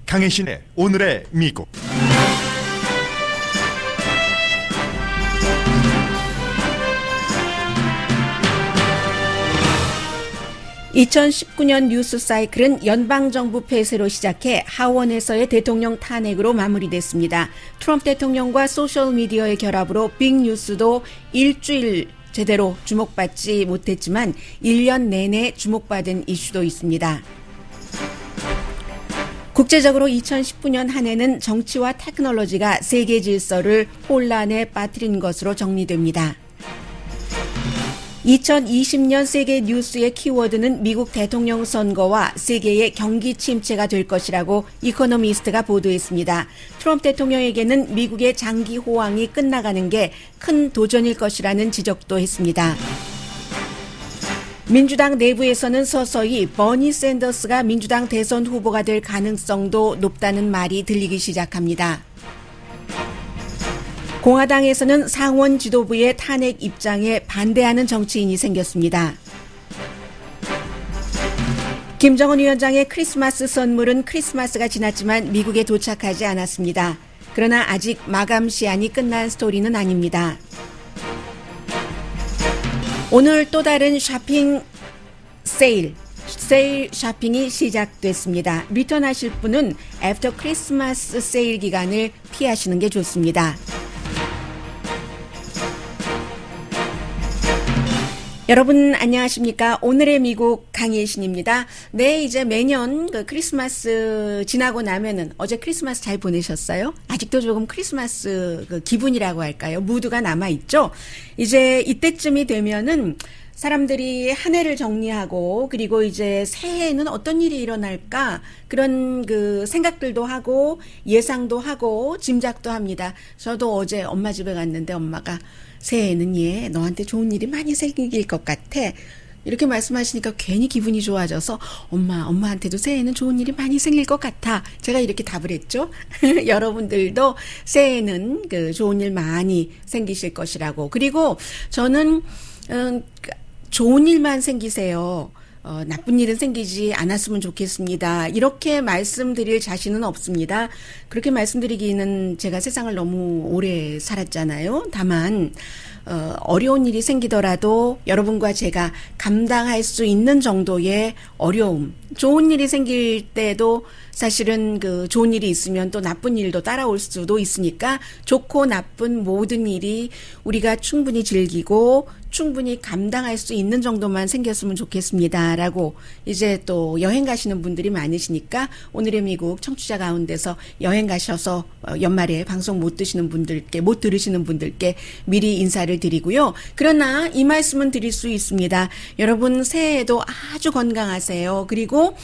강혜신의 오늘의 미국. 2019년 뉴스 사이클은 연방정부 폐쇄로 시작해 하원에서의 대통령 탄핵으로 마무리됐습니다. 트럼프 대통령과 소셜미디어의 결합으로 빅뉴스도 일주일 제대로 주목받지 못했지만 1년 내내 주목받은 이슈도 있습니다. 국제적으로 2019년 한 해는 정치와 테크놀로지가 세계 질서를 혼란에 빠뜨린 것으로 정리됩니다. 2020년 세계 뉴스의 키워드는 미국 대통령 선거와 세계의 경기 침체가 될 것이라고 이코노미스트가 보도했습니다. 트럼프 대통령에게는 미국의 장기 호황이 끝나가는 게 큰 도전일 것이라는 지적도 했습니다. 민주당 내부에서는 서서히 버니 샌더스가 민주당 대선 후보가 될 가능성도 높다는 말이 들리기 시작합니다. 공화당에서는 상원 지도부의 탄핵 입장에 반대하는 정치인이 생겼습니다. 김정은 위원장의 크리스마스 선물은 크리스마스가 지났지만 미국에 도착하지 않았습니다. 그러나 아직 마감 시한이 끝난 스토리는 아닙니다. 오늘 또 다른 쇼핑 세일 쇼핑이 시작됐습니다. 리턴하실 분은 애프터 크리스마스 세일 기간을 피하시는 게 좋습니다. 여러분 안녕하십니까? 오늘의 미국 강예신입니다. 네, 이제 매년 그 크리스마스 지나고 나면은 어제 크리스마스 잘 보내셨어요? 아직도 조금 크리스마스 그 기분이라고 할까요? 무드가 남아 있죠? 이제 이때쯤이 되면은 사람들이 한 해를 정리하고 그리고 이제 새해에는 어떤 일이 일어날까 그런 그 생각들도 하고 예상도 하고 짐작도 합니다. 저도 어제 엄마 집에 갔는데 엄마가 새해에는 너한테 좋은 일이 많이 생길 것 같아. 이렇게 말씀하시니까 괜히 기분이 좋아져서 엄마한테도 새해에는 좋은 일이 많이 생길 것 같아. 제가 이렇게 답을 했죠. 여러분들도 새해에는 그 좋은 일 많이 생기실 것이라고. 그리고 저는 좋은 일만 생기세요. 나쁜 일은 생기지 않았으면 좋겠습니다. 이렇게 말씀드릴 자신은 없습니다. 그렇게 말씀드리기는 제가 세상을 너무 오래 살았잖아요. 다만 어려운 일이 생기더라도 여러분과 제가 감당할 수 있는 정도의 어려움, 좋은 일이 생길 때도 사실은 그 좋은 일이 있으면 또 나쁜 일도 따라올 수도 있으니까 좋고 나쁜 모든 일이 우리가 충분히 즐기고 충분히 감당할 수 있는 정도만 생겼으면 좋겠습니다라고 이제 또 여행 가시는 분들이 많으시니까 오늘의 미국 청취자 가운데서 여행 가셔서 연말에 방송 못 들으시는 분들께 미리 인사를 드리고요. 그러나 이 말씀은 드릴 수 있습니다. 여러분 새해에도 아주 건강하세요. 그리고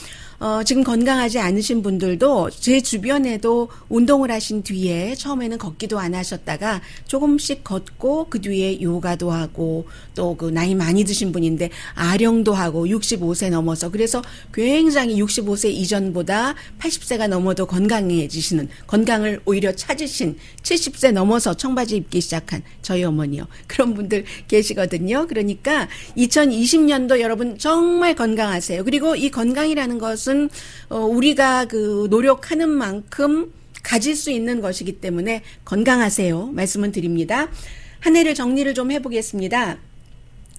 지금 건강하지 않으신 분들도 제 주변에도 운동을 하신 뒤에 처음에는 걷기도 안 하셨다가 조금씩 걷고 그 뒤에 요가도 하고 또 그 나이 많이 드신 분인데 아령도 하고 65세 넘어서 그래서 굉장히 65세 이전보다 80세가 넘어도 건강해지시는 건강을 오히려 찾으신 70세 넘어서 청바지 입기 시작한 저희 어머니요. 그런 분들 계시거든요. 그러니까 2020년도 여러분 정말 건강하세요. 그리고 이 건강이라는 것은 우리가 그 노력하는 만큼 가질 수 있는 것이기 때문에 건강하세요. 말씀을 드립니다. 한 해를 정리를 좀 해보겠습니다.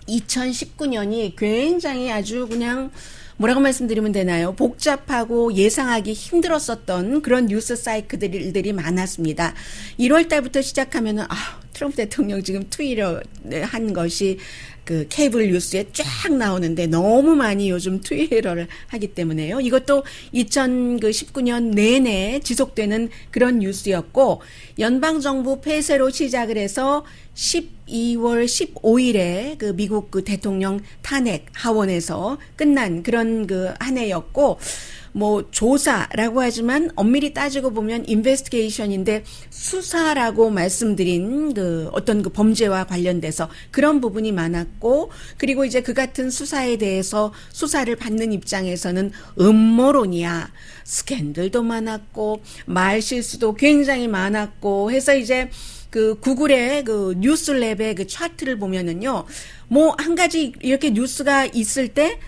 2019년이 굉장히 아주 그냥 뭐라고 말씀드리면 되나요? 복잡하고 예상하기 힘들었었던 그런 뉴스 사이클들이 많았습니다. 1월 달부터 시작하면은 트럼프 대통령 지금 트위터 한 것이 그 케이블 뉴스에 쫙 나오는데 너무 많이 요즘 트위터를 하기 때문에요. 이것도 2019년 내내 지속되는 그런 뉴스였고 연방정부 폐쇄로 시작을 해서 12월 15일에 그 미국 그 대통령 탄핵 하원에서 끝난 그런 그 한 해였고 뭐 조사라고 하지만 엄밀히 따지고 보면 인베스티게이션인데 수사라고 말씀드린 그 어떤 그 범죄와 관련돼서 그런 부분이 많았고 그리고 이제 그 같은 수사에 대해서 수사를 받는 입장에서는 음모론이야 스캔들도 많았고 말 실수도 굉장히 많았고 해서 이제 그 구글의 그 뉴스랩의 그 차트를 보면은요 뭐 한 가지 이렇게 뉴스가 있을 때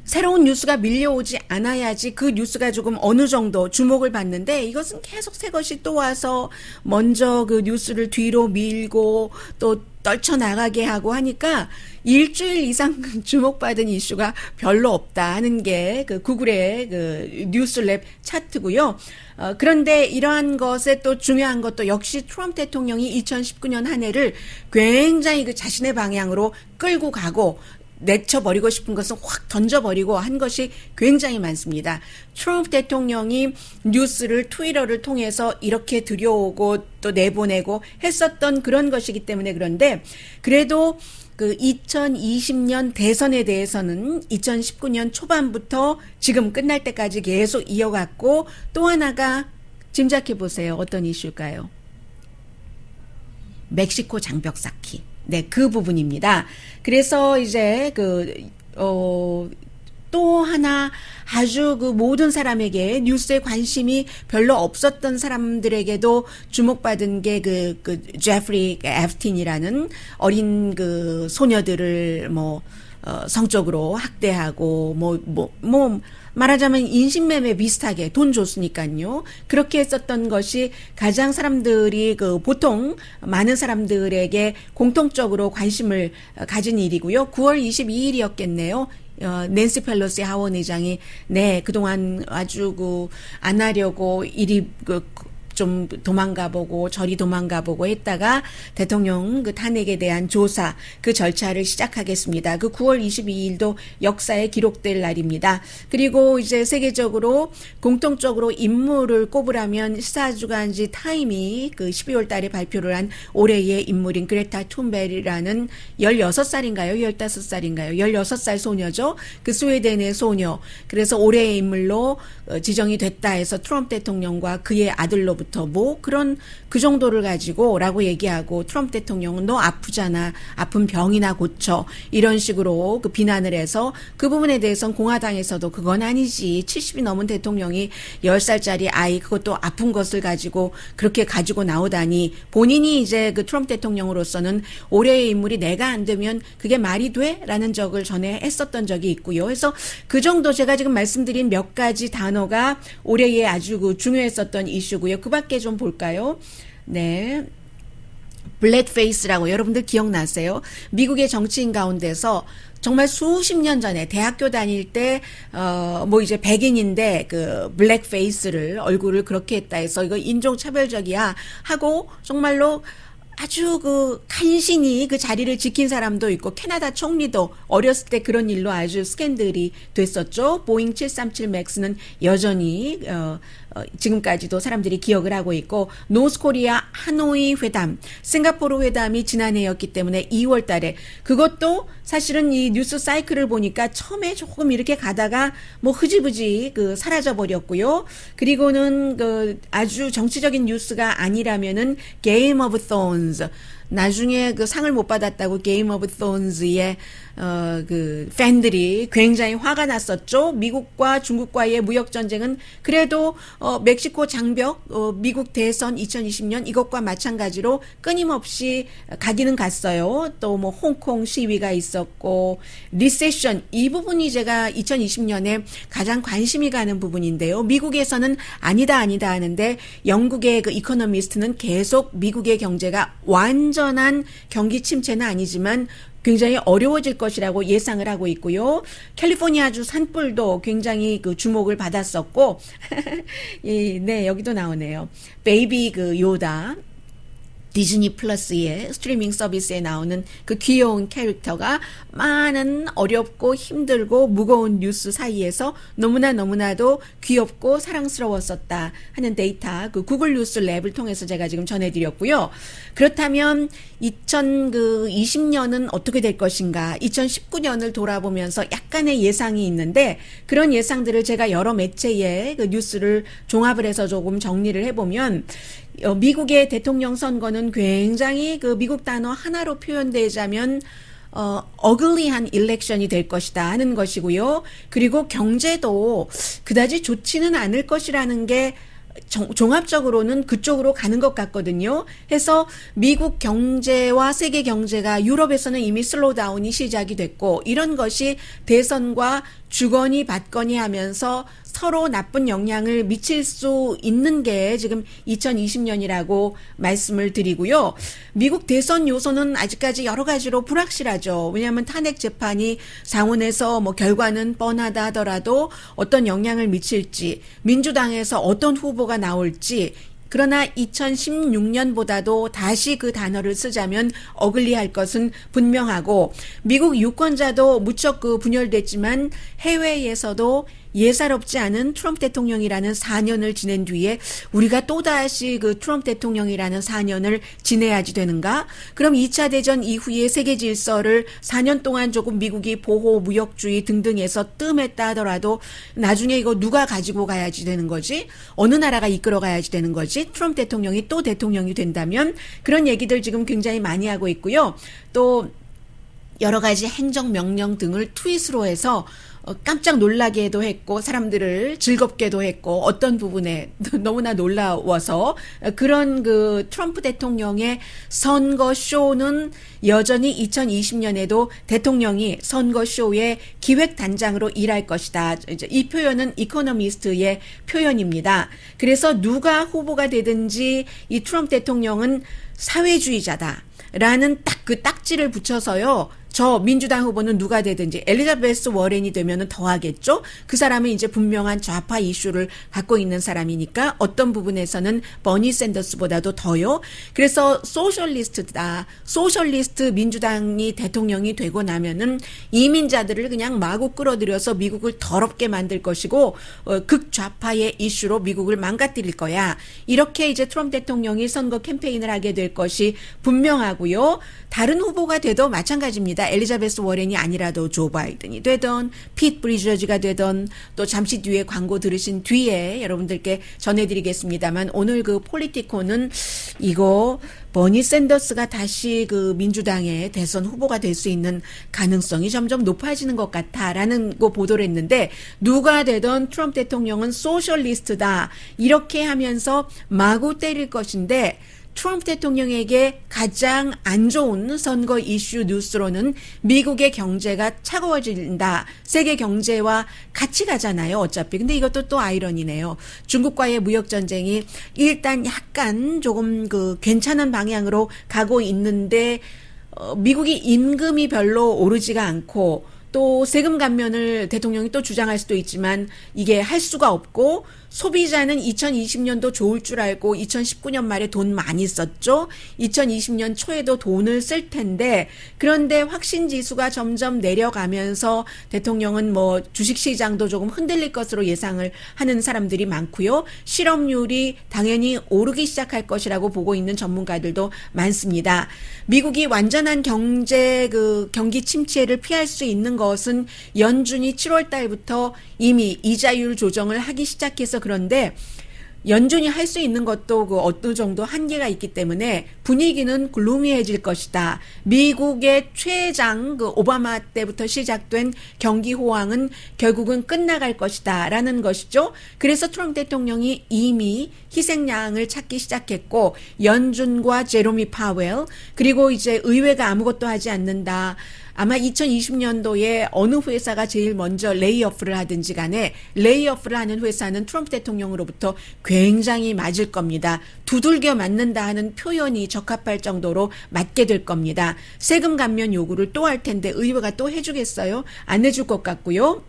새로운 뉴스가 밀려오지 않아야지 그 뉴스가 조금 어느 정도 주목을 받는데 이것은 계속 새 것이 또 와서 먼저 그 뉴스를 뒤로 밀고 또 떨쳐나가게 하고 하니까 일주일 이상 주목받은 이슈가 별로 없다 하는 게 그 구글의 그 뉴스랩 차트고요. 그런데 이러한 것에 또 중요한 것도 역시 트럼프 대통령이 2019년 한 해를 굉장히 그 자신의 방향으로 끌고 가고 내쳐버리고 싶은 것은 확 던져버리고 한 것이 굉장히 많습니다. 트럼프 대통령이 뉴스를 트위터를 통해서 이렇게 들여오고 또 내보내고 했었던 그런 것이기 때문에 그런데 그래도 그 2020년 대선에 대해서는 2019년 초반부터 지금 끝날 때까지 계속 이어갔고 또 하나가 짐작해 보세요. 어떤 이슈일까요? 멕시코 장벽 쌓기. 네, 그 부분입니다. 그래서 이제 또 하나 아주 그 모든 사람에게 뉴스에 관심이 별로 없었던 사람들에게도 주목받은 게 그 제프리 앱스틴이라는 어린 그 소녀들을 성적으로 학대하고 말하자면 인신매매 비슷하게 돈 줬으니까요. 그렇게 했었던 것이 가장 사람들이 보통 많은 사람들에게 공통적으로 관심을 가진 일이고요. 9월 22일이었겠네요. 낸시 펠로시 하원 의장이 그동안 아주 안 하려고 이리 좀 도망가보고 저리 도망가보고 했다가 대통령 그 탄핵에 대한 조사 그 절차를 시작하겠습니다. 그 9월 22일도 역사에 기록될 날입니다. 그리고 이제 세계적으로 공통적으로 인물을 꼽으라면 시사주간지 타임이 그 12월 달에 발표를 한 올해의 인물인 그레타 툰베리라는 16살인가요? 15살인가요? 16살 소녀죠. 그 스웨덴의 소녀. 그래서 올해의 인물로 지정이 됐다 해서 트럼프 대통령과 그의 아들로부터 그런 그 정도를 가지고라고 얘기하고 트럼프 대통령은 너 아프잖아. 아픈 병이나 고쳐. 이런 식으로 그 비난을 해서 그 부분에 대해서는 공화당에서도 그건 아니지. 70이 넘은 대통령이 10살짜리 아이 그것도 아픈 것을 가지고 그렇게 가지고 나오다니 본인이 이제 그 트럼프 대통령으로서는 올해의 인물이 내가 안 되면 그게 말이 돼? 라는 적을 전에 했었던 적이 있고요. 그래서 그 정도 제가 지금 말씀드린 몇 가지 단어가 올해에 아주 그 중요했었던 이슈고요. 그 밖에 좀 볼까요? 네. 블랙페이스라고 여러분들 기억나세요? 미국의 정치인 가운데서 정말 수십 년 전에 대학교 다닐 때 이제 백인인데 그 블랙페이스를 얼굴을 그렇게 했다 해서 이거 인종차별적이야 하고 정말로 아주 그 간신히 그 자리를 지킨 사람도 있고 캐나다 총리도 어렸을 때 그런 일로 아주 스캔들이 됐었죠. 보잉 737 맥스는 여전히 지금까지도 사람들이 기억을 하고 있고 노스코리아 하노이 회담, 싱가포르 회담이 지난해였기 때문에 2월 달에 그것도 사실은 이 뉴스 사이클을 보니까 처음에 조금 이렇게 가다가 흐지부지 사라져 버렸고요. 그리고는 아주 정치적인 뉴스가 아니라면은 게임 오브 론스 나중에 그 상을 못 받았다고 게임 오브 론스의 그 팬들이 굉장히 화가 났었죠. 미국과 중국과의 무역 전쟁은 그래도 멕시코 장벽, 미국 대선 2020년 이것과 마찬가지로 끊임없이 가기는 갔어요. 또 홍콩 시위가 있었고 리세션 이 부분이 제가 2020년에 가장 관심이 가는 부분인데요. 미국에서는 아니다 하는데 영국의 그 이코노미스트는 계속 미국의 경제가 완전한 경기 침체는 아니지만 굉장히 어려워질 것이라고 예상을 하고 있고요. 캘리포니아주 산불도 굉장히 그 주목을 받았었고, 네, 여기도 나오네요. 베이비 요다. 디즈니 플러스의 스트리밍 서비스에 나오는 그 귀여운 캐릭터가 많은 어렵고 힘들고 무거운 뉴스 사이에서 너무나도 귀엽고 사랑스러웠었다 하는 데이터 그 구글 뉴스 랩을 통해서 제가 지금 전해드렸고요. 그렇다면 2020년은 어떻게 될 것인가 2019년을 돌아보면서 약간의 예상이 있는데 그런 예상들을 제가 여러 매체의 그 뉴스를 종합을 해서 조금 정리를 해보면 미국의 대통령 선거는 굉장히 그 미국 단어 하나로 표현되자면 어글리한 일렉션이 될 것이다 하는 것이고요. 그리고 경제도 그다지 좋지는 않을 것이라는 게 종합적으로는 그쪽으로 가는 것 같거든요. 해서 미국 경제와 세계 경제가 유럽에서는 이미 슬로우다운이 시작이 됐고 이런 것이 대선과 주거니 받거니 하면서 서로 나쁜 영향을 미칠 수 있는 게 지금 2020년이라고 말씀을 드리고요. 미국 대선 요소는 아직까지 여러 가지로 불확실하죠. 왜냐하면 탄핵 재판이 상원에서 뭐 결과는 뻔하다 하더라도 어떤 영향을 미칠지, 민주당에서 어떤 후보가 나올지, 그러나 2016년보다도 다시 그 단어를 쓰자면 어글리할 것은 분명하고 미국 유권자도 무척 분열됐지만 해외에서도 예사롭지 않은 트럼프 대통령이라는 4년을 지낸 뒤에 우리가 또다시 그 트럼프 대통령이라는 4년을 지내야지 되는가? 그럼 2차 대전 이후의 세계 질서를 4년 동안 조금 미국이 보호, 무역주의 등등에서 뜸했다 하더라도 나중에 이거 누가 가지고 가야지 되는 거지? 어느 나라가 이끌어 가야지 되는 거지? 트럼프 대통령이 또 대통령이 된다면 그런 얘기들 지금 굉장히 많이 하고 있고요. 또 여러 가지 행정명령 등을 트윗으로 해서 깜짝 놀라게도 했고 사람들을 즐겁게도 했고 어떤 부분에 너무나 놀라워서 그런 그 트럼프 대통령의 선거 쇼는 여전히 2020년에도 대통령이 선거 쇼의 기획단장으로 일할 것이다. 이 표현은 이코노미스트의 표현입니다. 그래서 누가 후보가 되든지 이 트럼프 대통령은 사회주의자다. 라는 딱 그 딱지를 붙여서요. 저 민주당 후보는 누가 되든지 엘리자베스 워렌이 되면은 더 하겠죠. 그 사람은 이제 분명한 좌파 이슈를 갖고 있는 사람이니까 어떤 부분에서는 버니 샌더스보다도 더요. 그래서 소셜리스트다. 소셜리스트 민주당이 대통령이 되고 나면은 이민자들을 그냥 마구 끌어들여서 미국을 더럽게 만들 것이고 극좌파의 이슈로 미국을 망가뜨릴 거야. 이렇게 이제 트럼프 대통령이 선거 캠페인을 하게 될 것이 분명하고요. 다른 후보가 돼도 마찬가지입니다. 엘리자베스 워렌이 아니라도 조 바이든이 되던 핏 브리저지가 되던 또 잠시 뒤에 광고 들으신 뒤에 여러분들께 전해드리겠습니다만 오늘 그 폴리티코는 이거 버니 샌더스가 다시 그 민주당의 대선 후보가 될 수 있는 가능성이 점점 높아지는 것 같다라는 거 보도를 했는데 누가 되던 트럼프 대통령은 소셜리스트다 이렇게 하면서 마구 때릴 것인데 트럼프 대통령에게 가장 안 좋은 선거 이슈 뉴스로는 미국의 경제가 차가워진다. 세계 경제와 같이 가잖아요. 어차피. 근데 이것도 또 아이러니네요. 중국과의 무역 전쟁이 일단 약간 조금 그 괜찮은 방향으로 가고 있는데 미국이 임금이 별로 오르지가 않고 또 세금 감면을 대통령이 또 주장할 수도 있지만 이게 할 수가 없고 소비자는 2020년도 좋을 줄 알고 2019년 말에 돈 많이 썼죠. 2020년 초에도 돈을 쓸 텐데 그런데 확신 지수가 점점 내려가면서 대통령은 뭐 주식시장도 조금 흔들릴 것으로 예상을 하는 사람들이 많고요. 실업률이 당연히 오르기 시작할 것이라고 보고 있는 전문가들도 많습니다. 미국이 완전한 경기 침체를 피할 수 있는 것은 연준이 7월 달부터 이미 이자율 조정을 하기 시작해서 그런데 연준이 할 수 있는 것도 그 어느 정도 한계가 있기 때문에 분위기는 글루미해질 것이다. 미국의 최장 그 오바마 때부터 시작된 경기 호황은 결국은 끝나갈 것이다라는 것이죠. 그래서 트럼프 대통령이 이미 희생양을 찾기 시작했고 연준과 제로미 파웰 그리고 이제 의회가 아무것도 하지 않는다. 아마 2020년도에 어느 회사가 제일 먼저 레이오프를 하든지 간에 레이오프를 하는 회사는 트럼프 대통령으로부터 굉장히 맞을 겁니다. 두들겨 맞는다 하는 표현이 적합할 정도로 맞게 될 겁니다. 세금 감면 요구를 또 할 텐데 의회가 또 해주겠어요? 안 해줄 것 같고요.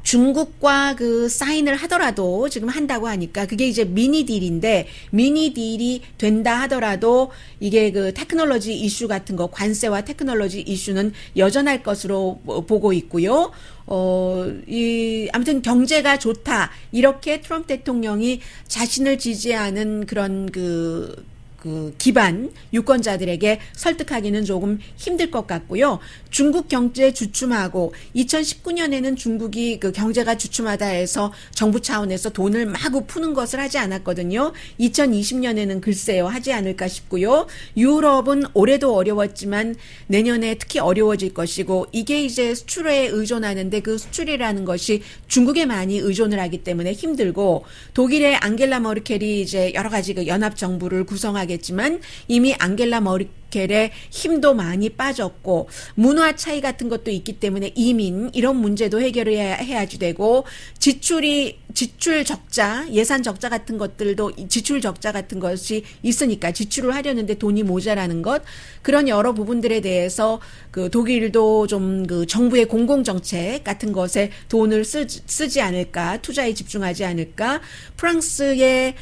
중국과 그 사인을 하더라도 지금 한다고 하니까 그게 이제 미니 딜인데 미니 딜이 된다 하더라도 이게 그 테크놀로지 이슈 같은 거 관세와 테크놀로지 이슈는 여전할 것으로 보고 있고요. 아무튼 경제가 좋다. 이렇게 트럼프 대통령이 자신을 지지하는 그런 그 그 기반 유권자들에게 설득하기는 조금 힘들 것 같고요. 중국 경제 주춤하고 2019년에는 중국이 그 경제가 주춤하다 해서 정부 차원에서 돈을 마구 푸는 것을 하지 않았거든요. 2020년에는 글쎄요 하지 않을까 싶고요. 유럽은 올해도 어려웠지만 내년에 특히 어려워질 것이고 이게 이제 수출에 의존하는데 그 수출이라는 것이 중국에 많이 의존을 하기 때문에 힘들고 독일의 앙겔라 머르켈이 이제 여러 가지 그 연합 정부를 구성하겠지만 이미 앙겔라 머르켈의 힘도 많이 빠졌고 문화 차이 같은 것도 있기 때문에 이민 이런 문제도 해야지 되고 지출 적자 예산 적자 같은 것들도 지출 적자 같은 것이 있으니까 지출을 하려는데 돈이 모자라는 것 그런 여러 부분들에 대해서 그 독일도 좀 그 정부의 공공 정책 같은 것에 돈을 쓰지 않을까 투자에 집중하지 않을까 프랑스의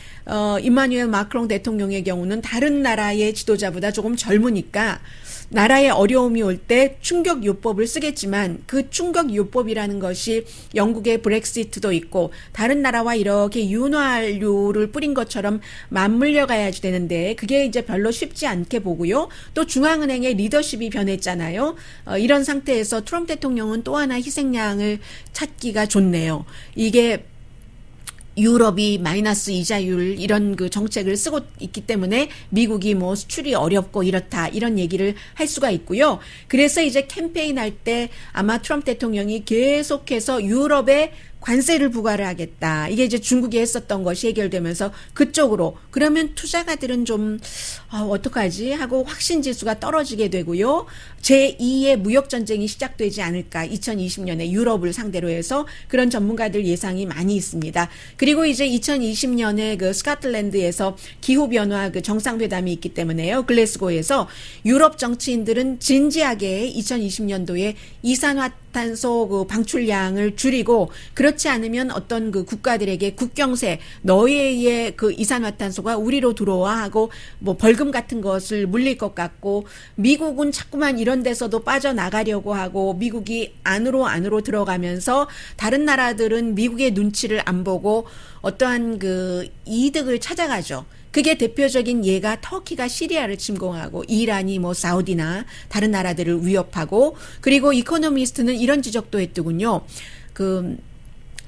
이마누엘 마크롱 대통령의 경우는 다른 나라의 지도자보다 조금 젊으니까 나라에 어려움이 올 때 충격요법을 쓰겠지만 그 충격요법이라는 것이 영국의 브렉시트도 있고 다른 나라와 이렇게 윤활유를 뿌린 것처럼 맞물려 가야지 되는데 그게 이제 별로 쉽지 않게 보고요. 또 중앙은행의 리더십이 변했잖아요. 이런 상태에서 트럼프 대통령은 또 하나 희생양을 찾기가 좋네요. 이게 유럽이 마이너스 이자율 이런 그 정책을 쓰고 있기 때문에 미국이 뭐 수출이 어렵고 이렇다 이런 얘기를 할 수가 있고요. 그래서 이제 캠페인 할 때 아마 트럼프 대통령이 계속해서 유럽에 관세를 부과를 하겠다. 이게 이제 중국이 했었던 것이 해결되면서 그쪽으로 그러면 투자가들은 좀 어떡하지 하고 확신 지수가 떨어지게 되고요. 제2의 무역 전쟁이 시작되지 않을까 2020년에 유럽을 상대로 해서 그런 전문가들 예상이 많이 있습니다. 그리고 이제 2020년에 그 스코틀랜드에서 기후 변화 그 정상회담이 있기 때문에요. 글래스고에서 유럽 정치인들은 진지하게 2020년도에 이산화탄소 그 방출량을 줄이고 그렇지 않으면 어떤 그 국가들에게 국경세 너희의 그 이산화탄소가 우리로 들어와 하고 뭐 벌금 같은 것을 물릴 것 같고 미국은 자꾸만 이런 데서도 빠져나가려고 하고 미국이 안으로 들어가면서 다른 나라들은 미국의 눈치를 안 보고 어떠한 그 이득을 찾아가죠. 그게 대표적인 예가 터키가 시리아를 침공하고 이란이 뭐 사우디나 다른 나라들을 위협하고 그리고 이코노미스트는 이런 지적도 했더군요. 그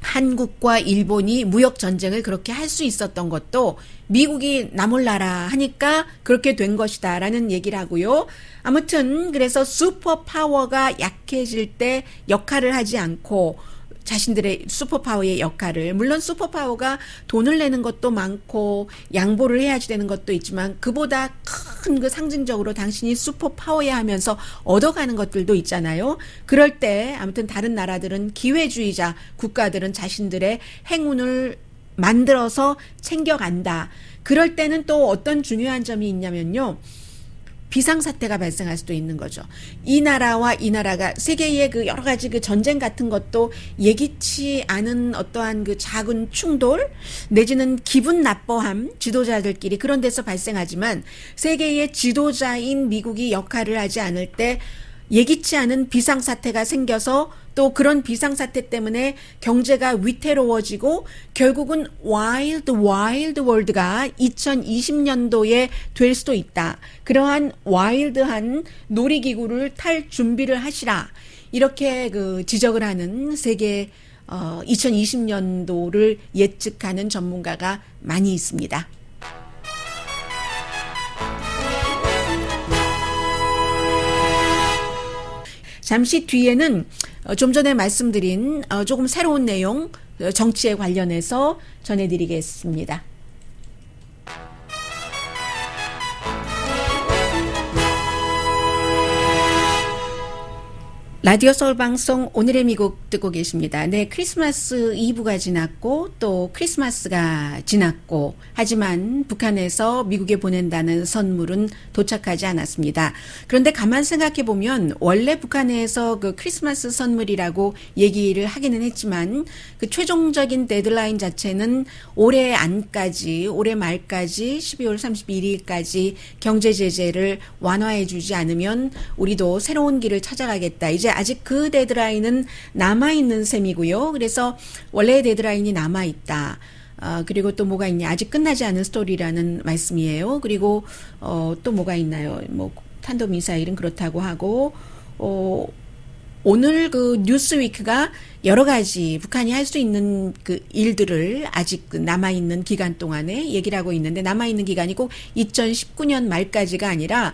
한국과 일본이 무역 전쟁을 그렇게 할 수 있었던 것도 미국이 나 몰라라 하니까 그렇게 된 것이다라는 얘기를 하고요. 아무튼 그래서 슈퍼파워가 약해질 때 역할을 하지 않고 자신들의 슈퍼파워의 역할을 물론 슈퍼파워가 돈을 내는 것도 많고 양보를 해야지 되는 것도 있지만 그보다 큰 그 상징적으로 당신이 슈퍼파워야 하면서 얻어가는 것들도 있잖아요. 그럴 때 아무튼 다른 나라들은 기회주의자 국가들은 자신들의 행운을 만들어서 챙겨간다. 그럴 때는 또 어떤 중요한 점이 있냐면요. 비상사태가 발생할 수도 있는 거죠. 이 나라와 이 나라가 세계의 그 여러 가지 그 전쟁 같은 것도 예기치 않은 어떠한 그 작은 충돌 내지는 기분 나빠함 지도자들끼리 그런 데서 발생하지만 세계의 지도자인 미국이 역할을 하지 않을 때 예기치 않은 비상사태가 생겨서 또 그런 비상사태 때문에 경제가 위태로워지고 결국은 와일드 월드가 2020년도에 될 수도 있다. 그러한 와일드한 놀이기구를 탈 준비를 하시라. 이렇게 그 지적을 하는 세계 2020년도를 예측하는 전문가가 많이 있습니다. 잠시 뒤에는 좀 전에 말씀드린 조금 새로운 내용 정치에 관련해서 전해드리겠습니다. 라디오 서울 방송 오늘의 미국 듣고 계십니다. 네, 크리스마스 이브가 지났고 또 크리스마스가 지났고 하지만 북한에서 미국에 보낸다는 선물은 도착하지 않았습니다. 그런데 가만 생각해 보면 원래 북한에서 그 크리스마스 선물이라고 얘기를 하기는 했지만 그 최종적인 데드라인 자체는 올해 안까지 올해 말까지 12월 31일까지 경제 제재를 완화해 주지 않으면 우리도 새로운 길을 찾아가겠다. 이제 아직 그 데드라인은 남아있는 셈이고요. 그래서 원래의 데드라인이 남아있다. 그리고 또 뭐가 있냐. 아직 끝나지 않은 스토리라는 말씀이에요. 그리고, 또 뭐가 있나요. 뭐, 탄도미사일은 그렇다고 하고, 오늘 그 뉴스위크가 여러 가지 북한이 할 수 있는 그 일들을 아직 그 남아있는 기간 동안에 얘기를 하고 있는데, 남아있는 기간이 꼭 2019년 말까지가 아니라,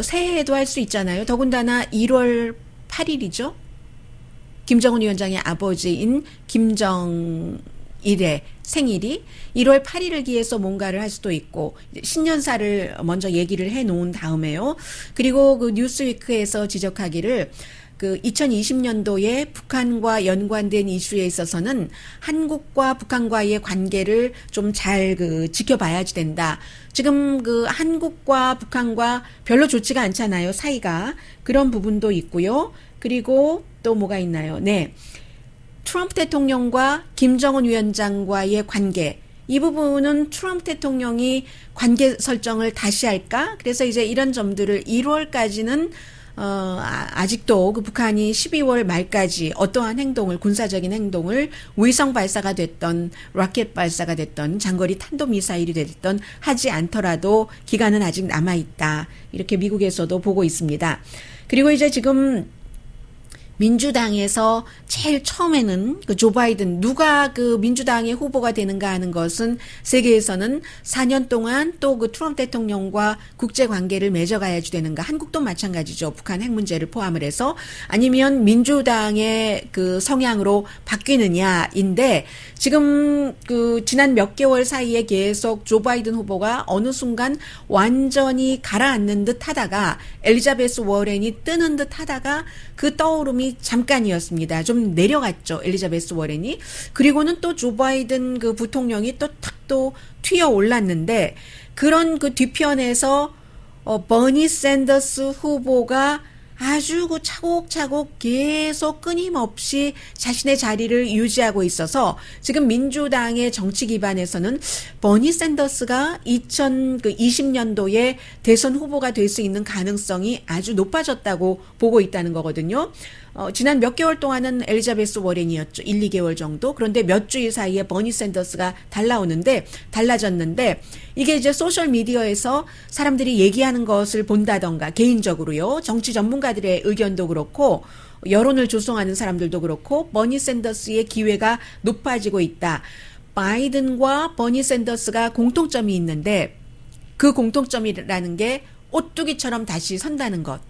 새해에도 할 수 있잖아요. 더군다나 1월 8일이죠. 김정은 위원장의 아버지인 김정일의 생일이 1월 8일을 기해서 뭔가를 할 수도 있고, 신년사를 먼저 얘기를 해 놓은 다음에요. 그리고 그 뉴스위크에서 지적하기를 그 2020년도에 북한과 연관된 이슈에 있어서는 한국과 북한과의 관계를 좀 잘 그 지켜봐야지 된다. 지금 그 한국과 북한과 별로 좋지가 않잖아요, 사이가. 그런 부분도 있고요. 그리고 또 뭐가 있나요? 네. 트럼프 대통령과 김정은 위원장과의 관계. 이 부분은 트럼프 대통령이 관계 설정을 다시 할까? 그래서 이제 이런 점들을 1월까지는 아직도 그 북한이 12월 말까지 어떠한 행동을, 군사적인 행동을 위성 발사가 됐던, 로켓 발사가 됐던, 장거리 탄도미사일이 됐던 하지 않더라도 기간은 아직 남아있다. 이렇게 미국에서도 보고 있습니다. 그리고 이제 지금 민주당에서 제일 처음에는 그 조 바이든, 누가 그 민주당의 후보가 되는가 하는 것은 세계에서는 4년 동안 또 그 트럼프 대통령과 국제 관계를 맺어가야지 되는가. 한국도 마찬가지죠. 북한 핵 문제를 포함을 해서. 아니면 민주당의 그 성향으로 바뀌느냐인데, 지금 그 지난 몇 개월 사이에 계속 조 바이든 후보가 어느 순간 완전히 가라앉는 듯 하다가 엘리자베스 워렌이 뜨는 듯 하다가 그 떠오름이 잠깐이었습니다. 좀 내려갔죠, 엘리자베스 워렌이. 그리고는 또 조 바이든 그 부통령이 또 탁 또 튀어 올랐는데, 그런 그 뒤편에서 버니 샌더스 후보가 아주 그 차곡차곡 계속 끊임없이 자신의 자리를 유지하고 있어서 지금 민주당의 정치 기반에서는 버니 샌더스가 2020년도에 대선 후보가 될 수 있는 가능성이 아주 높아졌다고 보고 있다는 거거든요. 지난 몇 개월 동안은 엘리자베스 워렌이었죠. 1, 2개월 정도. 그런데 몇 주일 사이에 버니 샌더스가 달라졌는데, 이게 이제 소셜미디어에서 사람들이 얘기하는 것을 본다던가, 개인적으로요, 정치 전문가들의 의견도 그렇고, 여론을 조성하는 사람들도 그렇고, 버니 샌더스의 기회가 높아지고 있다. 바이든과 버니 샌더스가 공통점이 있는데, 그 공통점이라는 게 오뚜기처럼 다시 선다는 것.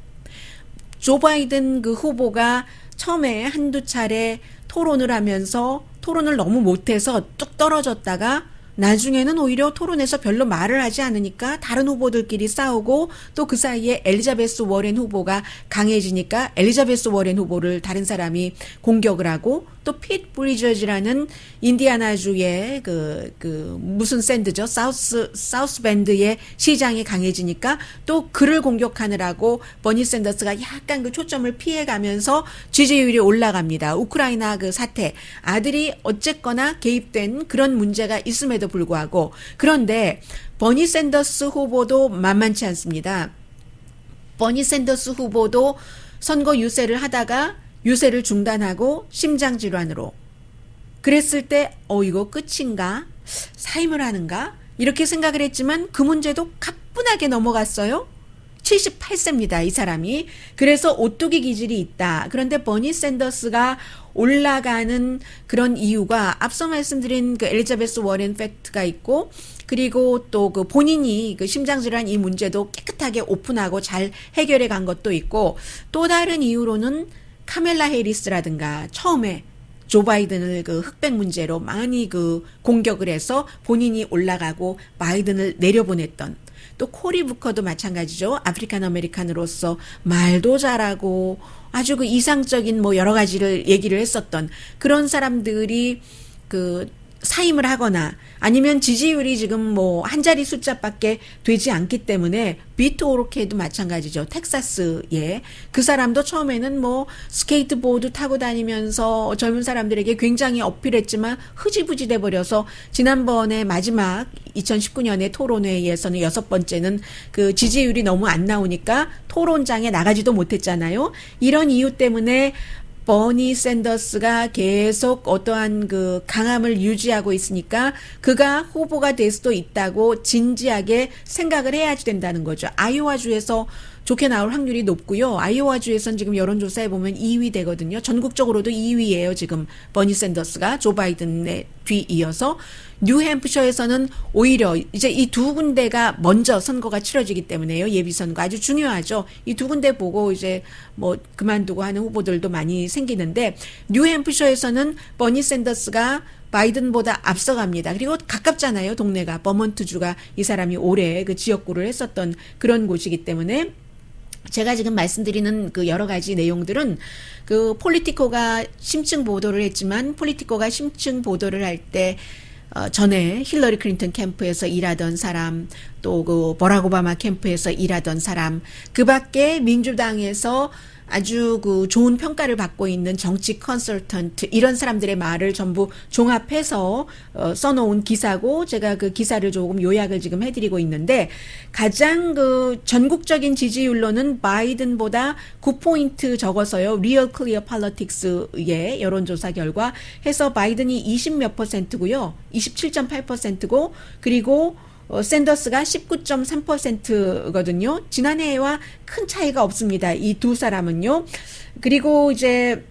조 바이든 그 후보가 처음에 한두 차례 토론을 하면서 토론을 너무 못해서 뚝 떨어졌다가 나중에는 오히려 토론에서 별로 말을 하지 않으니까 다른 후보들끼리 싸우고, 또 그 사이에 엘리자베스 워렌 후보가 강해지니까 엘리자베스 워렌 후보를 다른 사람이 공격을 하고, 또 핏 브리저즈라는 인디아나주의 무슨 샌드죠? 사우스 밴드의 시장이 강해지니까 또 그를 공격하느라고 버니 샌더스가 약간 그 초점을 피해가면서 지지율이 올라갑니다. 우크라이나 그 사태, 아들이 어쨌거나 개입된 그런 문제가 있음에도 불구하고. 그런데 버니 샌더스 후보도 만만치 않습니다. 버니 샌더스 후보도 선거 유세를 하다가 유세를 중단하고 심장질환으로. 그랬을 때 이거 끝인가? 사임을 하는가? 이렇게 생각을 했지만 그 문제도 가뿐하게 넘어갔어요. 78세입니다, 이 사람이. 그래서 오뚜기 기질이 있다. 그런데 버니 샌더스가 올라가는 그런 이유가 앞서 말씀드린 그 엘리자베스 워렌 팩트가 있고, 그리고 또 그 본인이 그 심장질환 이 문제도 깨끗하게 오픈하고 잘 해결해 간 것도 있고, 또 다른 이유로는 카멜라 해리스라든가 처음에 조 바이든을 그 흑백 문제로 많이 그 공격을 해서 본인이 올라가고 바이든을 내려보냈던, 또 코리 부커도 마찬가지죠. 아프리칸 아메리칸으로서 말도 잘하고 아주 그 이상적인 뭐 여러 가지를 얘기를 했었던 그런 사람들이 그 사임을 하거나 아니면 지지율이 지금 뭐 한 자리 숫자밖에 되지 않기 때문에, 비토 오르케도 마찬가지죠. 텍사스에 그 사람도 처음에는 뭐 스케이트보드 타고 다니면서 젊은 사람들에게 굉장히 어필했지만 흐지부지 돼버려서 지난번에 마지막 2019년에 토론회에서는 6번째는 그 지지율이 너무 안 나오니까 토론장에 나가지도 못했잖아요. 이런 이유 때문에 버니 샌더스가 계속 어떠한 그 강함을 유지하고 있으니까 그가 후보가 될 수도 있다고 진지하게 생각을 해야지 된다는 거죠. 아이오와주에서 좋게 나올 확률이 높고요. 아이오와주에선 지금 여론조사에 보면 2위 되거든요. 전국적으로도 2위예요. 지금 버니 샌더스가 조 바이든에 뒤이어서. 뉴햄프셔에서는 오히려 이제 이 두 군데가 먼저 선거가 치러지기 때문에요. 예비선거 아주 중요하죠. 이 두 군데 보고 이제 뭐 그만두고 하는 후보들도 많이 생기는데 뉴햄프셔에서는 버니 샌더스가 바이든보다 앞서갑니다. 그리고 가깝잖아요. 동네가 버몬트주가 이 사람이 오래 그 지역구를 했었던 그런 곳이기 때문에 제가 지금 말씀드리는 그 여러 가지 내용들은 그 폴리티코가 심층 보도를 했지만 폴리티코가 심층 보도를 할 때 전에 힐러리 클린턴 캠프에서 일하던 사람, 또 그 버락 오바마 캠프에서 일하던 사람, 그 밖에 민주당에서 아주 그 좋은 평가를 받고 있는 정치 컨설턴트 이런 사람들의 말을 전부 종합해서 써놓은 기사고 제가 그 기사를 조금 요약을 지금 해드리고 있는데 가장 그 전국적인 지지율로는 바이든보다 9포인트 적어서요. 리얼 클리어 팔러틱스의 여론조사 결과 해서 바이든이 20몇 %고요. 27.8%고 그리고 샌더스가 19.3%거든요. 지난해와 큰 차이가 없습니다. 이 두 사람은요. 그리고 이제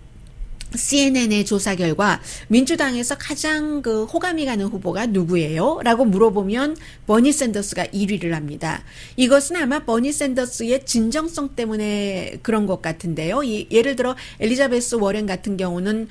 CNN의 조사 결과 민주당에서 가장 그 호감이 가는 후보가 누구예요? 라고 물어보면 버니 샌더스가 1위를 합니다. 이것은 아마 버니 샌더스의 진정성 때문에 그런 것 같은데요. 예를 들어 엘리자베스 워렌 같은 경우는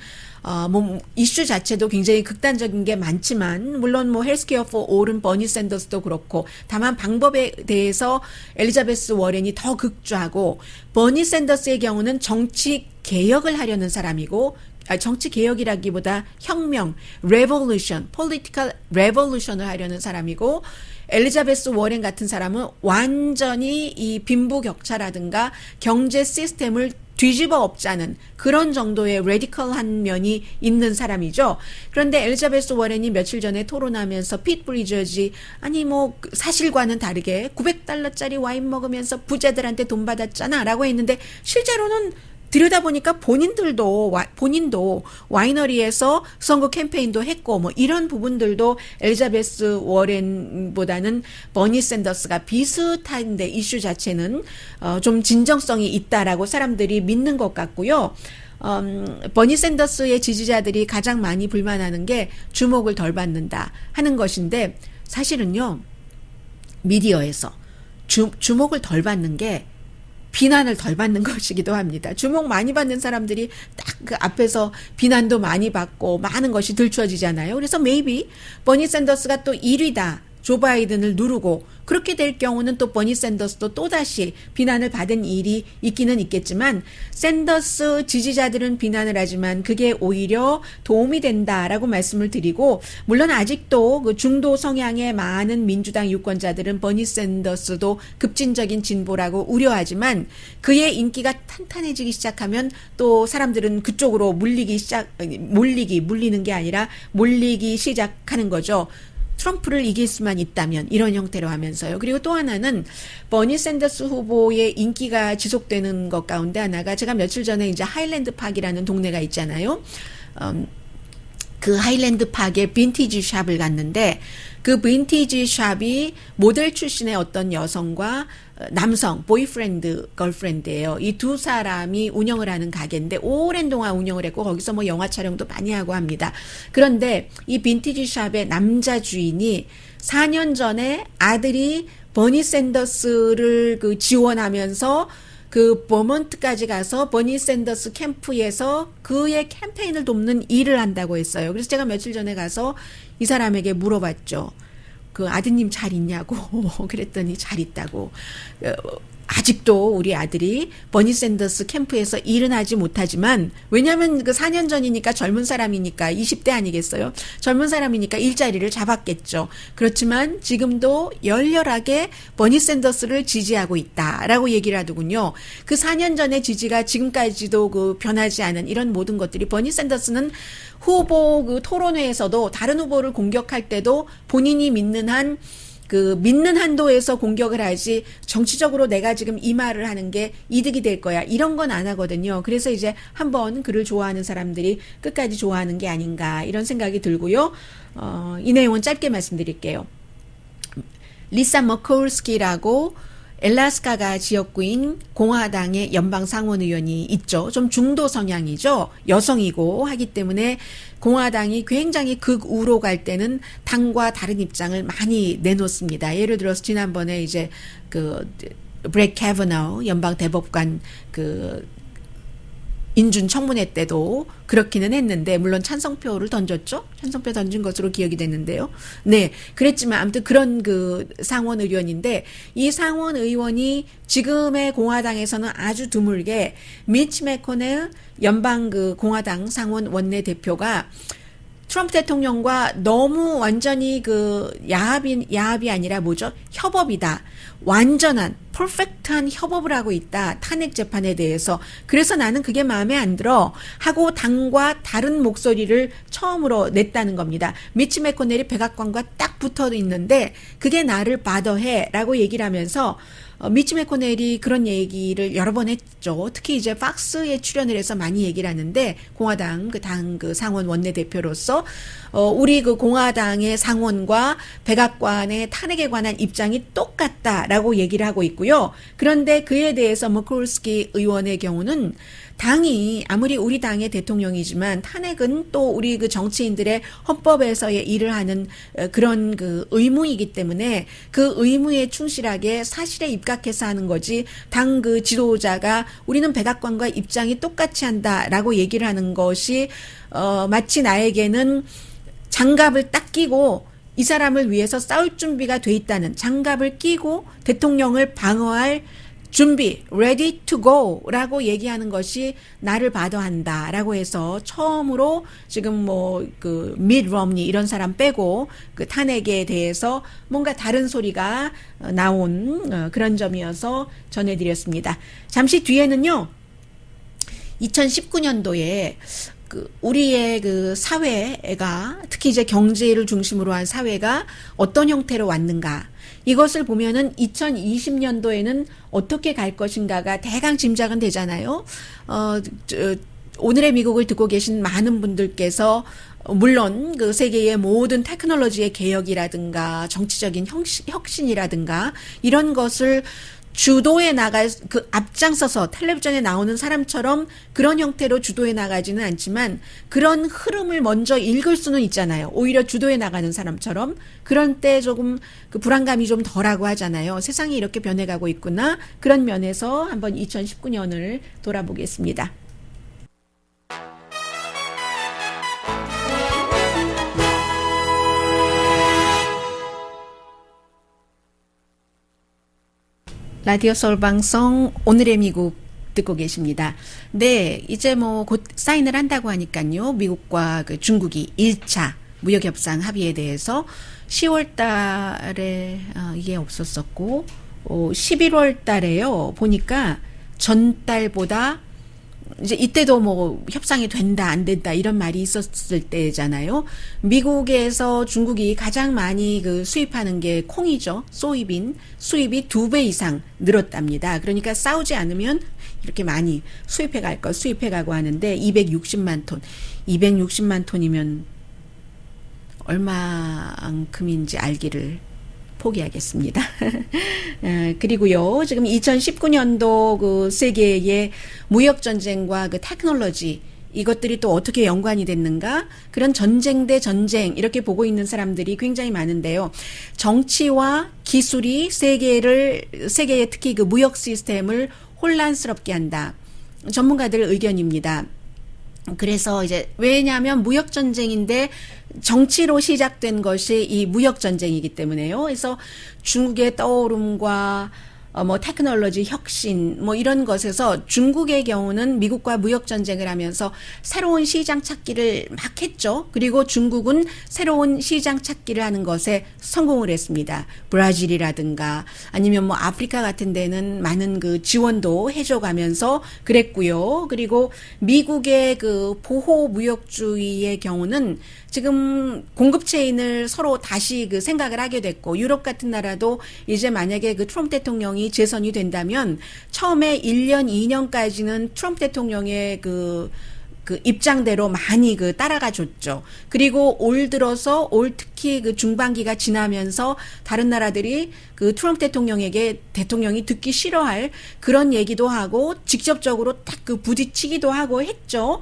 뭐 이슈 자체도 굉장히 극단적인 게 많지만 물론 뭐 헬스케어 포 올은 버니 샌더스도 그렇고 다만 방법에 대해서 엘리자베스 워렌이 더 극주하고 버니 샌더스의 경우는 정치 개혁을 하려는 사람이고 정치 개혁이라기보다 혁명, revolution, political revolution을 하려는 사람이고 엘리자베스 워렌 같은 사람은 완전히 이 빈부격차라든가 경제 시스템을 뒤집어 엎자는 그런 정도의 레디컬한 면이 있는 사람이죠. 그런데 엘리자베스 워렌이 며칠 전에 토론하면서 핏 브리저지 아니 뭐 사실과는 다르게 $900짜리 와인 먹으면서 부자들한테 돈 받았잖아 라고 했는데 실제로는 들여다보니까 본인도 와이너리에서 선거 캠페인도 했고 뭐 이런 부분들도 엘리자베스 워렌보다는 버니 샌더스가 비슷한데 이슈 자체는 좀 진정성이 있다라고 사람들이 믿는 것 같고요. 버니 샌더스의 지지자들이 가장 많이 불만하는 게 주목을 덜 받는다 하는 것인데 사실은요. 미디어에서 주목을 덜 받는 게 비난을 덜 받는 것이기도 합니다. 주목 많이 받는 사람들이 딱 그 앞에서 비난도 많이 받고 많은 것이 들춰지잖아요. 그래서 maybe 버니 샌더스가 또 1위다. 조 바이든을 누르고 그렇게 될 경우는 또 버니 샌더스도 또다시 비난을 받은 일이 있기는 있겠지만 샌더스 지지자들은 비난을 하지만 그게 오히려 도움이 된다라고 말씀을 드리고 물론 아직도 그 중도 성향의 많은 민주당 유권자들은 버니 샌더스도 급진적인 진보라고 우려하지만 그의 인기가 탄탄해지기 시작하면 또 사람들은 그쪽으로 물리는 게 아니라 몰리기 시작하는 거죠. 트럼프를 이길 수만 있다면 이런 형태로 하면서요. 그리고 또 하나는 버니 샌더스 후보의 인기가 지속되는 것 가운데 하나가 제가 며칠 전에 이제 하일랜드 파크이라는 동네가 있잖아요. 그 하일랜드 파크에 빈티지 샵을 갔는데 그 빈티지 샵이 모델 출신의 어떤 여성과 남성, 보이프렌드, 걸프렌드예요. 이 두 사람이 운영을 하는 가게인데 오랜 동안 운영을 했고 거기서 뭐 영화 촬영도 많이 하고 합니다. 그런데 이 빈티지 샵의 남자 주인이 4년 전에 아들이 버니 샌더스를 그 지원하면서 그 버몬트까지 가서 버니 샌더스 캠프에서 그의 캠페인을 돕는 일을 한다고 했어요. 그래서 제가 며칠 전에 가서 이 사람에게 물어봤죠. 그 아드님 잘 있냐고 그랬더니 잘 있다고. 아직도 우리 아들이 버니 샌더스 캠프에서 일은 하지 못하지만 왜냐하면 그 4년 전이니까 젊은 사람이니까 20대 아니겠어요? 젊은 사람이니까 일자리를 잡았겠죠. 그렇지만 지금도 열렬하게 버니 샌더스를 지지하고 있다라고 얘기를 하더군요. 그 4년 전의 지지가 지금까지도 그 변하지 않은 이런 모든 것들이 버니 샌더스는 후보 그 토론회에서도 다른 후보를 공격할 때도 본인이 믿는 한 그 믿는 한도에서 공격을 하지 정치적으로 내가 지금 이 말을 하는 게 이득이 될 거야. 이런 건 안 하거든요. 그래서 이제 한번 그를 좋아하는 사람들이 끝까지 좋아하는 게 아닌가 이런 생각이 들고요. 이 내용은 짧게 말씀드릴게요. 리사 머콜스키라고 엘라스카가 지역구인 공화당의 연방 상원의원이 있죠. 좀 중도 성향이죠. 여성이고 하기 때문에 공화당이 굉장히 극우로 갈 때는 당과 다른 입장을 많이 내놓습니다. 예를 들어서 지난번에 이제 그 브렉 캐버너 연방 대법관 그 인준 청문회 때도 그렇기는 했는데 물론 찬성표를 던졌죠. 찬성표 던진 것으로 기억이 됐는데요. 네, 그랬지만 아무튼 그런 그 상원 의원인데 이 상원 의원이 지금의 공화당에서는 아주 드물게 미치 매코넬 연방 그 공화당 상원 원내대표가 트럼프 대통령과 너무 완전히 그 야합이 아니라 뭐죠? 협업이다. 완전한 퍼펙트한 협업을 하고 있다. 탄핵 재판에 대해서. 그래서 나는 그게 마음에 안 들어 하고 당과 다른 목소리를 처음으로 냈다는 겁니다. 미치 매코넬이 백악관과 딱 붙어 있는데 그게 나를 바더해라고 얘기를 하면서 미치 매코넬이 그런 얘기를 여러 번 했죠. 특히 이제 팍스에 출연을 해서 많이 얘기를 하는데 공화당 그 상원 원내대표로서 우리 그 공화당의 상원과 백악관의 탄핵에 관한 입장이 똑같다라고 얘기를 하고 있고요. 그런데 그에 대해서 머콜스키 의원의 경우는 당이 아무리 우리 당의 대통령이지만 탄핵은 또 우리 그 정치인들의 헌법에서의 일을 하는 그런 그 의무이기 때문에 그 의무에 충실하게 사실에 입각해서 하는 거지 당 그 지도자가 우리는 백악관과 입장이 똑같이 한다라고 얘기를 하는 것이 마치 나에게는 장갑을 딱 끼고 이 사람을 위해서 싸울 준비가 돼 있다는 장갑을 끼고 대통령을 방어할 준비, ready to go 라고 얘기하는 것이 나를 바더한다 라고 해서 처음으로 지금 뭐 그 미트 롬니 이런 사람 빼고 그 탄핵에 대해서 뭔가 다른 소리가 나온 그런 점이어서 전해드렸습니다. 잠시 뒤에는요, 2019년도에 그 우리의 그 사회가 특히 이제 경제를 중심으로 한 사회가 어떤 형태로 왔는가 이것을 보면은 2020년도에는 어떻게 갈 것인가가 대강 짐작은 되잖아요. 오늘의 미국을 듣고 계신 많은 분들께서 물론 그 세계의 모든 테크놀로지의 개혁이라든가 정치적인 혁신이라든가 이런 것을 주도해 나갈 그 앞장서서 텔레비전에 나오는 사람처럼 그런 형태로 주도해 나가지는 않지만 그런 흐름을 먼저 읽을 수는 있잖아요. 오히려 주도해 나가는 사람처럼 그런 때 조금 그 불안감이 좀 덜하고 하잖아요. 세상이 이렇게 변해가고 있구나. 그런 면에서 한번 2019년을 돌아보겠습니다. 라디오 서울 방송 오늘의 미국 듣고 계십니다. 네, 이제 뭐 곧 사인을 한다고 하니까요. 미국과 그 중국이 1차 무역 협상 합의에 대해서 10월 달에 이게 없었었고 11월 달에요. 보니까 전달보다 이제 이때도 뭐 협상이 된다 안 된다 이런 말이 있었을 때잖아요. 미국에서 중국이 가장 많이 그 수입하는 게 콩이죠. 소이빈 수입이 2배 이상 늘었답니다. 그러니까 싸우지 않으면 이렇게 많이 수입해 가고 하는데 260만 톤. 260만 톤이면 얼마만큼인지 알기를 포기하겠습니다. 그리고요, 지금 2019년도 그 세계의 무역전쟁과 그 테크놀로지, 이것들이 또 어떻게 연관이 됐는가? 그런 전쟁 대 전쟁, 이렇게 보고 있는 사람들이 굉장히 많은데요. 정치와 기술이 세계의 특히 그 무역 시스템을 혼란스럽게 한다. 전문가들 의견입니다. 그래서 이제 왜냐하면 무역 전쟁인데 정치로 시작된 것이 이 무역 전쟁이기 때문에요. 그래서 중국의 떠오름과 뭐 테크놀로지 혁신 뭐 이런 것에서 중국의 경우는 미국과 무역 전쟁을 하면서 새로운 시장 찾기를 막 했죠. 그리고 중국은 새로운 시장 찾기를 하는 것에 성공을 했습니다. 브라질이라든가 아니면 뭐 아프리카 같은 데는 많은 그 지원도 해줘 가면서 그랬고요. 그리고 미국의 그 보호 무역주의의 경우는 지금 공급 체인을 서로 다시 그 생각을 하게 됐고, 유럽 같은 나라도 이제 만약에 그 트럼프 대통령이 재선이 된다면 처음에 1년, 2년까지는 트럼프 대통령의 그 입장대로 많이 그 따라가 줬죠. 그리고 올 들어서 올 특히 그 중반기가 지나면서 다른 나라들이 그 트럼프 대통령이 듣기 싫어할 그런 얘기도 하고 직접적으로 딱 그 부딪히기도 하고 했죠.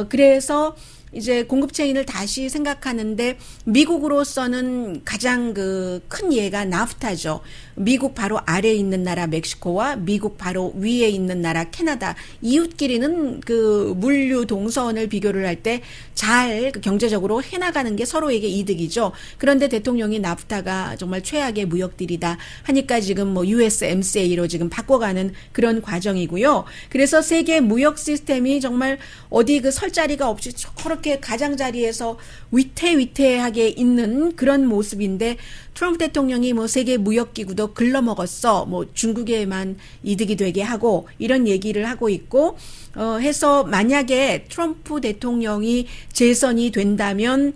그래서 이제 공급 체인을 다시 생각하는데 미국으로서는 가장 그 큰 예가 나프타죠. 미국 바로 아래에 있는 나라 멕시코와 미국 바로 위에 있는 나라 캐나다, 이웃끼리는 그 물류 동선을 비교를 할 때 잘 경제적으로 해나가는 게 서로에게 이득이죠. 그런데 대통령이 나프타가 정말 최악의 무역딜이다 하니까 지금 뭐 USMCA로 지금 바꿔가는 그런 과정이고요. 그래서 세계 무역 시스템이 정말 어디 그 설 자리가 없이 저렇게 가장자리에서 위태위태하게 있는 그런 모습인데, 트럼프 대통령이 뭐 세계 무역기구도 글러먹었어, 뭐 중국에만 이득이 되게 하고 이런 얘기를 하고 있고, 해서 만약에 트럼프 대통령이 재선이 된다면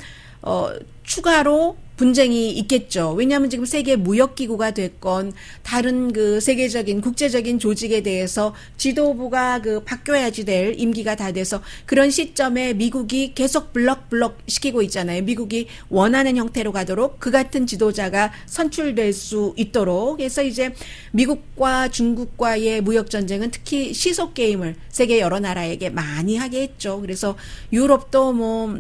추가로 분쟁이 있겠죠. 왜냐하면 지금 세계 무역기구가 됐건 다른 그 세계적인 국제적인 조직에 대해서 지도부가 그 바뀌어야지 될 임기가 다 돼서 그런 시점에 미국이 계속 블럭블럭 시키고 있잖아요. 미국이 원하는 형태로 가도록 그 같은 지도자가 선출될 수 있도록 해서 이제 미국과 중국과의 무역 전쟁은 특히 시속 게임을 세계 여러 나라에게 많이 하게 했죠. 그래서 유럽도 뭐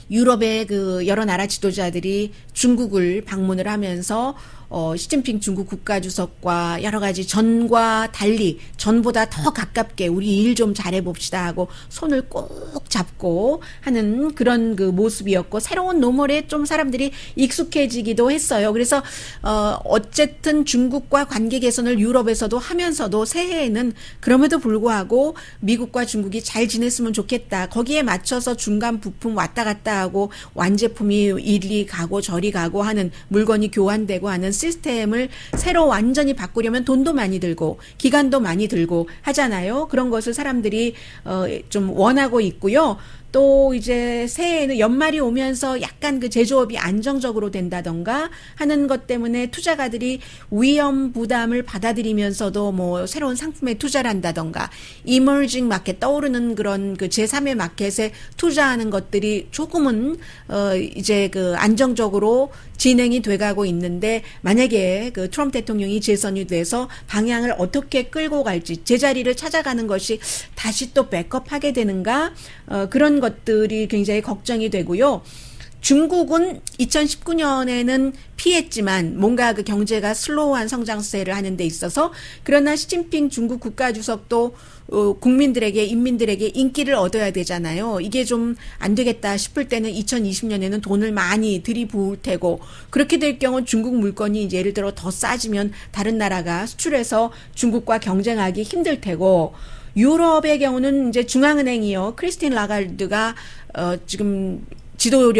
유럽의 그 여러 나라 지도자들이 중국을 방문을 하면서 시진핑 중국 국가주석과 여러 가지 전과 달리 전보다 더 가깝게 우리 일 좀 잘해봅시다 하고 손을 꼭 잡고 하는 그런 그 모습이었고, 새로운 노멀에 좀 사람들이 익숙해지기도 했어요. 그래서 어쨌든 중국과 관계 개선을 유럽에서도 하면서도 새해에는 그럼에도 불구하고 미국과 중국이 잘 지냈으면 좋겠다. 거기에 맞춰서 중간 부품 왔다 갔다 하고 완제품이 이리 가고 저리 가고 하는 물건이 교환되고 하는 시스템을 새로 완전히 바꾸려면 돈도 많이 들고 기간도 많이 들고 하잖아요. 그런 것을 사람들이 좀 원하고 있고요. 또 이제 새해에는 연말이 오면서 약간 그 제조업이 안정적으로 된다던가 하는 것 때문에 투자가들이 위험 부담을 받아들이면서도 뭐 새로운 상품에 투자를 한다던가 이머징 마켓, 떠오르는 그런 그 제3의 마켓에 투자하는 것들이 조금은 이제 그 안정적으로 진행이 돼가고 있는데, 만약에 그 트럼프 대통령이 재선이 돼서 방향을 어떻게 끌고 갈지, 제자리를 찾아가는 것이 다시 또 백업하게 되는가, 그런 것들이 굉장히 걱정이 되고요. 중국은 2019년에는 피했지만 뭔가 그 경제가 슬로우한 성장세를 하는 데 있어서, 그러나 시진핑 중국 국가주석도 국민들에게, 인민들에게 인기를 얻어야 되잖아요. 이게 좀 안 되겠다 싶을 때는 2020년에는 돈을 많이 들이부을 테고, 그렇게 될 경우 중국 물건이 이제 예를 들어 더 싸지면 다른 나라가 수출해서 중국과 경쟁하기 힘들 테고, 유럽의 경우는 이제 중앙은행이요, 크리스틴 라가르드가 지금 지도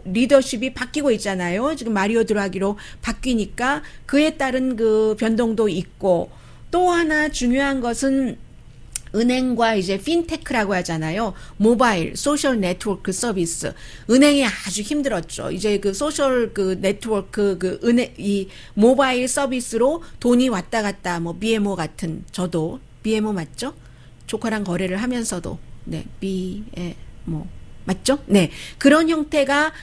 리더십이 바뀌고 있잖아요. 지금 마리오 드라기로 바뀌니까 그에 따른 그 변동도 있고, 또 하나 중요한 것은 은행과 이제 핀테크라고 하잖아요. 모바일, 소셜 네트워크 서비스. 은행이 아주 힘들었죠. 이제 그 소셜 그 네트워크 이 모바일 서비스로 돈이 왔다 갔다, 뭐 BMO 같은, 저도 BMO 맞죠? 조카랑 거래를 하면서도, 네, BMO 맞죠? 네. 그런 형태가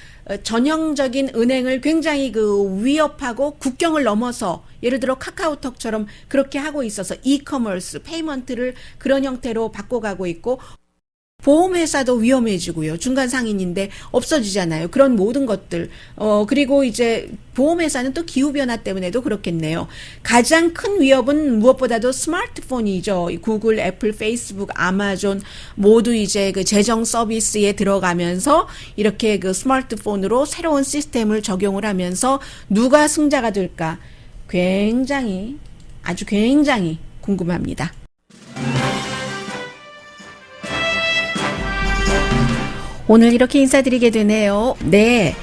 전형적인 은행을 굉장히 그 위협하고 국경을 넘어서, 예를 들어 카카오톡처럼 그렇게 하고 있어서 이커머스, 페이먼트를 그런 형태로 바꿔가고 있고, 보험회사도 위험해지고요. 중간 상인인데 없어지잖아요. 그런 모든 것들. 그리고 이제 보험회사는 또 기후변화 때문에도 그렇겠네요. 가장 큰 위협은 무엇보다도 스마트폰이죠. 구글, 애플, 페이스북, 아마존 모두 이제 그 재정 서비스에 들어가면서 이렇게 그 스마트폰으로 새로운 시스템을 적용을 하면서 누가 승자가 될까? 굉장히 아주 굉장히 궁금합니다. 오늘 이렇게 인사드리게 되네요. 네,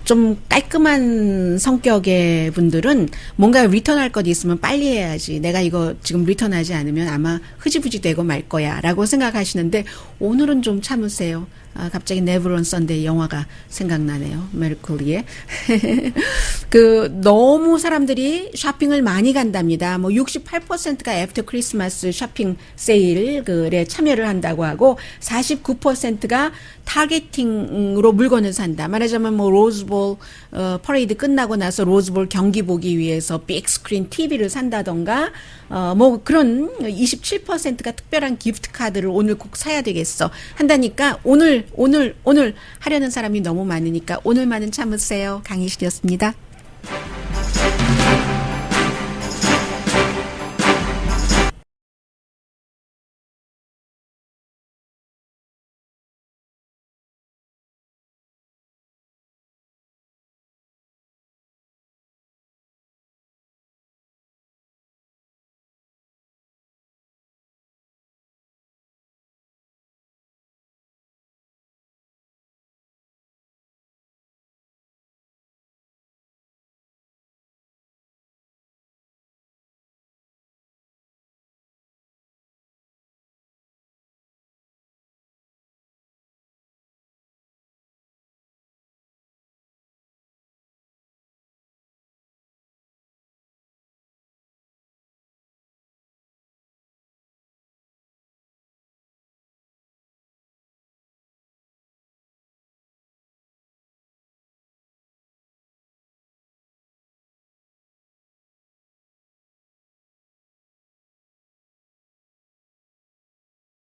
좀 깔끔한 성격의 분들은 뭔가 리턴할 것 있으면 빨리 해야지. 내가 이거 지금 리턴하지 않으면 아마 흐지부지 되고 말 거야 라고 생각하시는데 오늘은 좀 참으세요. 갑자기 Never on Sunday 영화가 생각나네요. 메르클리의. 너무 사람들이 쇼핑을 많이 간답니다. 뭐 68%가 애프터 크리스마스 쇼핑 세일에 참여를 한다고 하고 49%가 타겟팅으로 물건을 산다. 말하자면 뭐 로즈볼 퍼레이드 끝나고 나서 로즈볼 경기 보기 위해서 빅스크린 TV를 산다던가 뭐 그런 27%가 특별한 기프트 카드를 오늘 꼭 사야 되겠어 한다니까 오늘 하려는 사람이 너무 많으니까 오늘만은 참으세요. 강희실이었습니다.